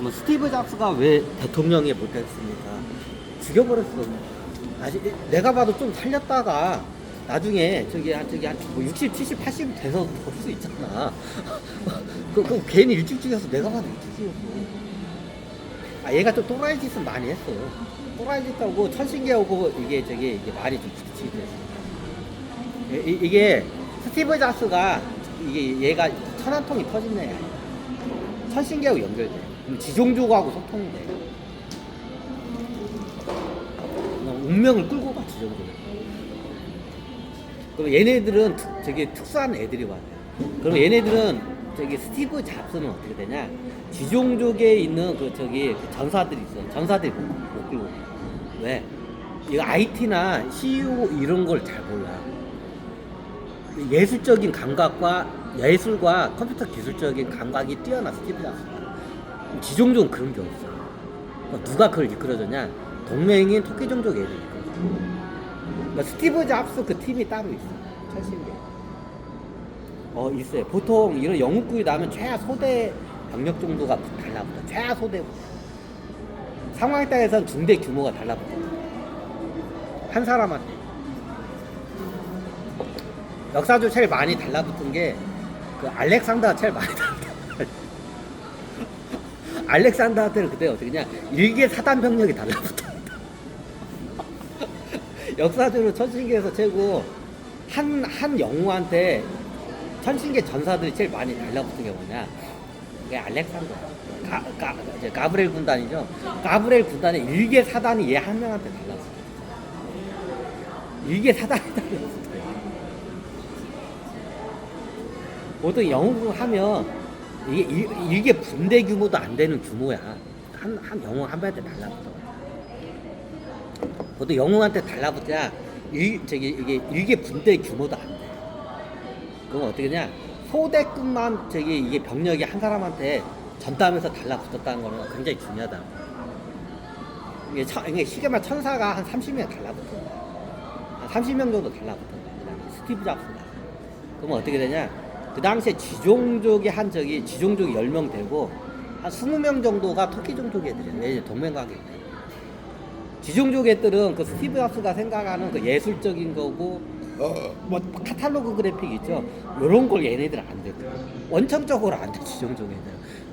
그러면 스티브 잡스가 왜 대통령이 못했습니까? 죽여버렸어. 아직 내가 봐도 좀 살렸다가 나중에 한 60, 70, 80 돼서 볼 수 있잖아. 그 괜히 일찍 죽였어. 내가 봐도 일찍 죽였어. 아 얘가 좀 또라이 짓은 많이 했어. 또라이 짓하고 천신계하고 이게 말이 좀 부딪히게 됐어. 이게 스티브 잡스가 얘가 천안통이 터진 애야. 천신계하고 연결돼. 그럼 지종족하고 소통이 돼. 운명을 끌고 가 지종족. 그럼 얘네들은 되게 특수한 애들이 와요. 그럼 얘네들은 스티브 잡스는 어떻게 되냐? 지종족에 있는 그 전사들이 있어. 전사들이 못 끌고. 왜? 이거 IT나 CU 이런 걸 잘 몰라. 예술적인 감각과 예술과 컴퓨터 기술적인 감각이 뛰어난 스티브 잡스야. 지종족은 그런 게 없어. 그러니까 누가 그걸 이끌어줬냐? 동맹인 토끼종족 애들이 이끌어줘. 그러니까 스티브 잡스 그 팀이 따로 있어. 천신계. 있어요. 보통 이런 영웅급이 나면 최하 소대 병력 정도가 달라붙어. 최하 소대. 상황에 따라서는 중대 규모가 달라붙어. 한 사람한테. 역사적으로 제일 많이 달라붙은 게 그 알렉산더가 제일 많이 달라붙어. 알렉산더한테는 그때 어떻게 냐 일개 사단 병력이 달라붙어. 역사적으로 천신계에서 최고 한 영웅한테 천신계 전사들이 제일 많이 달라붙은 게 뭐냐? 그게 알렉산더. 가브리엘 군단이죠. 가브리엘 군단의 일개 사단이 얘 한 명한테 달라붙어. 일개 사단이 달라붙어. 보통 영웅 하면 이게 일개 분대 규모도 안 되는 규모야. 한 영웅 한 명한테 달라붙어. 보통 영웅한테 달라붙어야 이게 일개 분대 규모도 안 돼. 그럼 어떻게 냐 소대급만 이게 병력이 한 사람한테 전담해서 달라붙었다는 거는 굉장히 중요하다. 이게 쉽게 말 천사가 한 30명 달라붙어. 한 30명 정도 달라붙어. 스티브 잡스가. 그러면 어떻게 되냐? 그 당시에 지종족이 지종족이 10명 되고 한 20명 정도가 토끼종족 애들이야. 동맹관계. 지종족 애들은 그 스티브 잡스가 생각하는 그 예술적인 거고 뭐 카탈로그 그래픽 있죠. 이런 걸 얘네들 안 돼. 원천적으로 안 돼. 지종족 애들.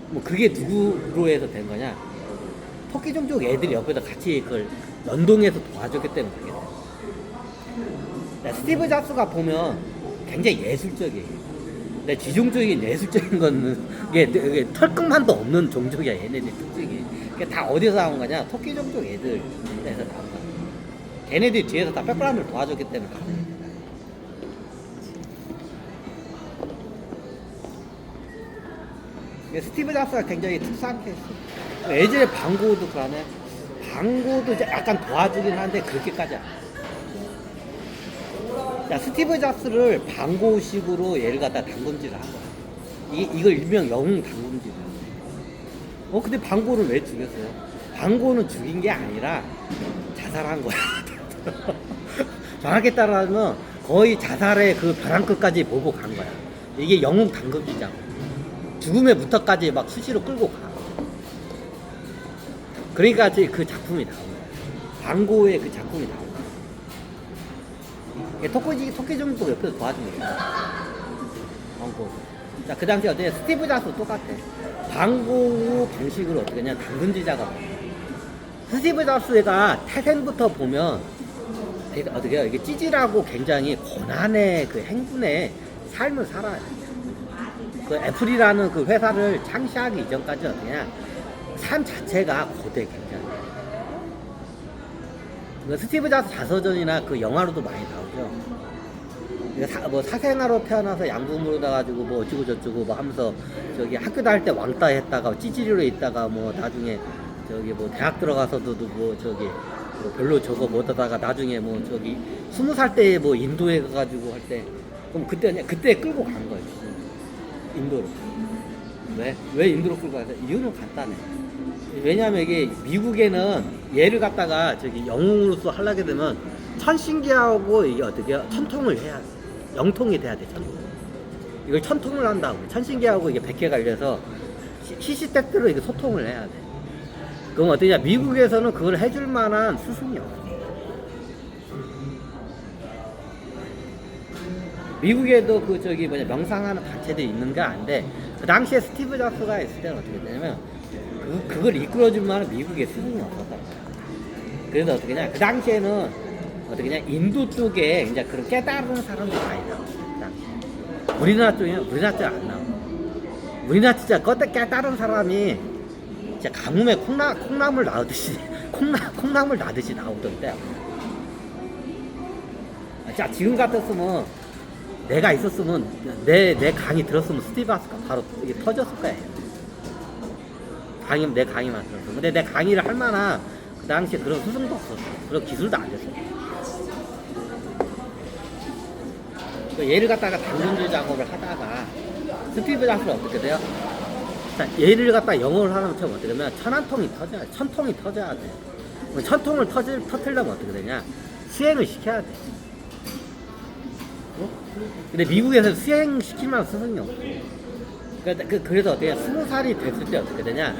뭐 그게 누구로 해서 된 거냐? 토끼종족 애들이 옆에서 같이 그걸 연동해서 도와줬기 때문에 그게 돼. 스티브 잡스가 보면 굉장히 예술적이에요. 근데 지종족이 예술적인 거는 이게 털끝만도 없는 종족이야. 얘네들 특징이. 다 어디서 나온 거냐? 토끼종족 애들에서 나온 거야. 걔네들이 뒤에서 다 백그라운드를 도와줬기 때문에 스티브 잡스가 굉장히 특수한 케이스. 예전에 방고도 그러네. 방고도 약간 도와주긴 하는데 그렇게까지 안 돼. 자, 스티브 잡스를 방고식으로 얘를 갖다 담금질을 한 거야. 이걸 일명 영웅 담금질을. 근데 방고를 왜 죽였어요? 방고는 죽인 게 아니라 자살한 거야. 정확히 따라하면 거의 자살의 그 벼랑 끝까지 몰고 간 거야. 이게 영웅 담금질이잖아. 죽음의 무턱까지 막 수시로 끌고 가. 그러니까 그 작품이 나온 거야. 방고의 그 작품이 나온 거야. 토끼종족 옆에서 도와준 거야. 방고. 자, 그 당시 어때? 스티브 잡스 똑같아. 방고 방식으로 어떻게 하냐? 담금질자가 많아. 스티브 잡스가 태생부터 보면 어떻게 해요? 이게 찌질하고 굉장히 고난의 그 행군의 삶을 살아요. 그 애플이라는 그 회사를 창시하기 이전까지 어떻게냐? 삶 자체가 고대 굉장히. 그 스티브 잡스 자서전이나 그 영화로도 많이 나오죠. 사생아로 태어나서 양궁으로 나가지고 뭐 어쩌고 저쩌고 뭐 하면서 학교 다닐 때 왕따 했다가 찌질이로 있다가 뭐 나중에 뭐 대학 들어가서도 뭐 별로 저거 못하다가 나중에 뭐 20살 때 뭐 인도에 가가지고 할 때 그럼 그때 끌고 간 거예요. 인도로. 왜 인도로 끌고 가서 이유는 간단해. 왜냐하면 이게 미국에는 얘를 갖다가 영웅으로서 하려게 되면 천신기하고 이게 어떻게 천통을 해야 돼. 영통이 돼야 돼. 천통. 이걸 천통을 한다고. 천신기하고 이게 100개 갈려서 시시때때로 이게 소통을 해야 돼. 그럼 어떠냐? 미국에서는 그걸 해줄 만한 스승이 없어. 미국에도 그 저기 뭐냐 명상하는 단체들이 있는 게 아닌데 그 당시에 스티브 잡스가 있을 때는 어떻게 되냐면 그걸 이끌어줄 만한 미국의 스승이 없었단 말이야. 그래서 어떻게 냐 그 당시에는 어떻게 냐 인도 쪽에 이제 그런 깨달은 사람들이 많이 나와. 우리나라 쪽에 안 나와. 우리나라 진짜 깨달은 사람이 진짜 가뭄에 콩나물 나듯이 콩나물 나듯이 나오던데. 자, 지금 같았으면 내가 있었으면 내 강의 들었으면 스티브 잡스가 바로 이게 터졌을 거예요. 내 강의만 들었어. 근데 내 강의를 할 만한 그 당시에 그런 수준도 없었어. 그런 기술도 안 됐어. 얘를 갖다가 당근줄 작업을 하다가 스티브 잡스는 어떻게 돼요? 자, 얘를 갖다 영어를 하는 처럼 어떻게 되면 천통이 터져야 돼. 천통을 터뜨리려면 어떻게 되냐? 수행을 시켜야 돼. 근데 미국에서 수행시킬 만한 스승이 없어. 그래서 어떻게 20살이 됐을 때 어떻게 되냐?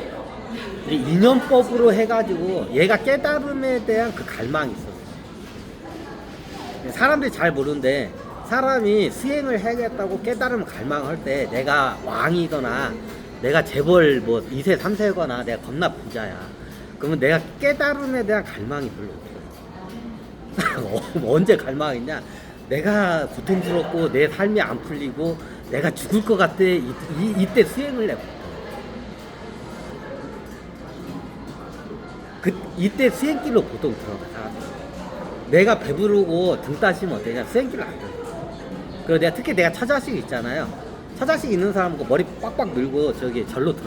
인연법으로 해가지고 얘가 깨달음에 대한 그 갈망이 있었어. 사람들이 잘 모르는데 사람이 수행을 해야겠다고 깨달음을 갈망할 때 내가 왕이거나 내가 재벌 뭐 2세 3세거나 내가 겁나 부자야. 그러면 내가 깨달음에 대한 갈망이 별로 없어. 언제 갈망이 있냐? 내가 고통스럽고 내 삶이 안 풀리고 내가 죽을 것 같아. 이때 수행을 해. 이때 수행길로 보통 들어가. 내가 배부르고 등 따시면 어떠냐? 수행길로 안 들어가. 그리고 특히 내가 처자식 있잖아요. 처자식 있는 사람은 머리 빡빡 늘고 저기 절로 못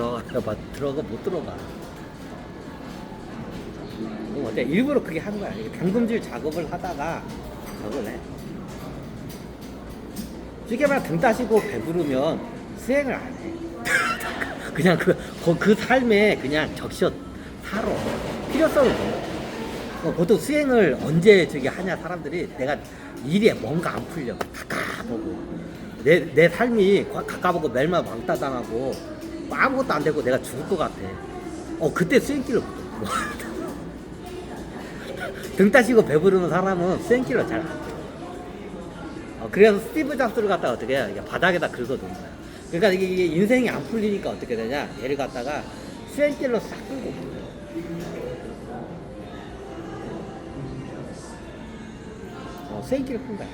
들어가. 그럼 어때? 일부러 그게 한 거야. 당금질 작업을 하다가 저걸 해. 쉽게 말해 등 따시고 배부르면 수행을 안 해. 그냥 그 삶에 그냥 적셔 살아. 필요성을 보여. 보통 수행을 언제 저기 하냐 사람들이 내가 일에 뭔가 안 풀려. 가까보고 내 삶이 가까보고 멸망 왕따 당하고 아무것도 안 되고 내가 죽을 것 같아. 그때 수행길을 못 등 따시고 배부르는 사람은 수행길을 잘 안 돼. 그래서 스티브 잡스를 갖다가 어떻게 해? 바닥에다 긁어둔 거야. 그러니까 이게 인생이 안 풀리니까 어떻게 되냐? 얘를 갖다가 수행길로 싹 끌고 오는 거야. 수행길을 푼 거야.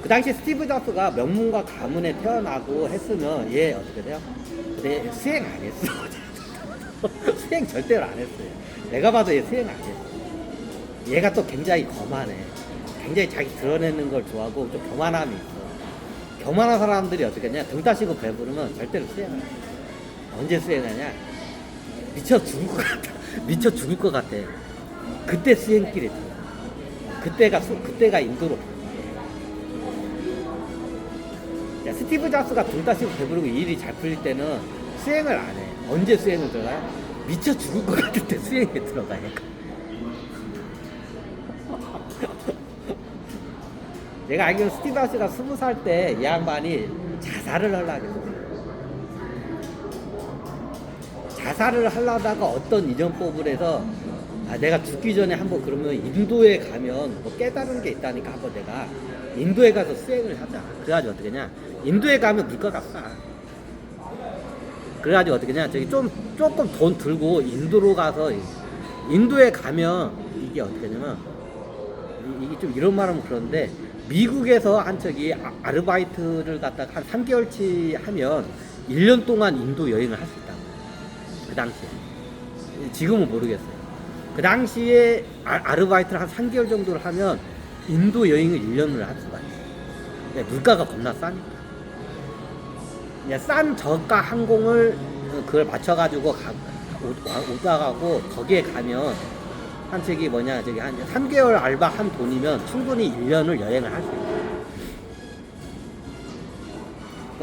그 당시 스티브 잡스가 명문가 가문에 태어나고 했으면 얘 어떻게 돼요? 근데 수행 안 했어. 수행 절대로 안 했어요. 내가 봐도 얘 수행 안 했어. 얘가 또 굉장히 거만해. 굉장히 자기 드러내는 걸 좋아하고 좀 교만함이 있어. 교만한 사람들이 어떻게 하냐? 등 따시고 배부르면 절대로 수행을 안 해. 언제 수행하냐? 미쳐 죽을 것 같아. 그때 수행길에 들어. 그때가 인도로. 야, 스티브 잡스가 등 따시고 배부르고 일이 잘 풀릴 때는 수행을 안 해. 언제 수행을 들어가요? 미쳐 죽을 것 같을 때 수행에 들어가. 얘가. 내가 알기로 스티브 잡스가 20살 때 이 양반이 자살을 하려고 했어. 자살을 하려다가 어떤 인연법을 해서 내가 죽기 전에 한번 그러면 인도에 가면 뭐 깨달은 게 있다니까 한번 내가 인도에 가서 수행을 하자. 그래가지고 어떻게 냐 인도에 가면 물가가 싸. 그래가지고 어떻게 냐 저기 조금 돈 들고 인도로 가서 인도에 가면 이게 어떻게 냐면 이게 좀 이런 말하면 그런데 미국에서 한 저기 아르바이트를 갖다가 한 3개월치 하면 1년 동안 인도 여행을 할 수 있다고. 그 당시에. 지금은 모르겠어요. 그 당시에 아르바이트를 한 3개월 정도를 하면 인도 여행을 1년을 할 수가 있어요. 물가가 겁나 싸니까. 싼 저가 항공을 그걸 맞춰가지고 오다가고 거기에 가면 한 저기 저기 한 3개월 알바 한 돈이면 충분히 1년을 여행을 할 수 있어요.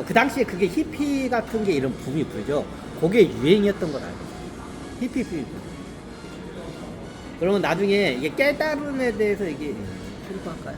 그 당시에 그게 히피 같은 게 이런 붐이 불죠. 그게 유행이었던 걸 알고 있어요. 히피 붐. 그러면 나중에 이게 깨달음에 대해서 이게 필요할까요?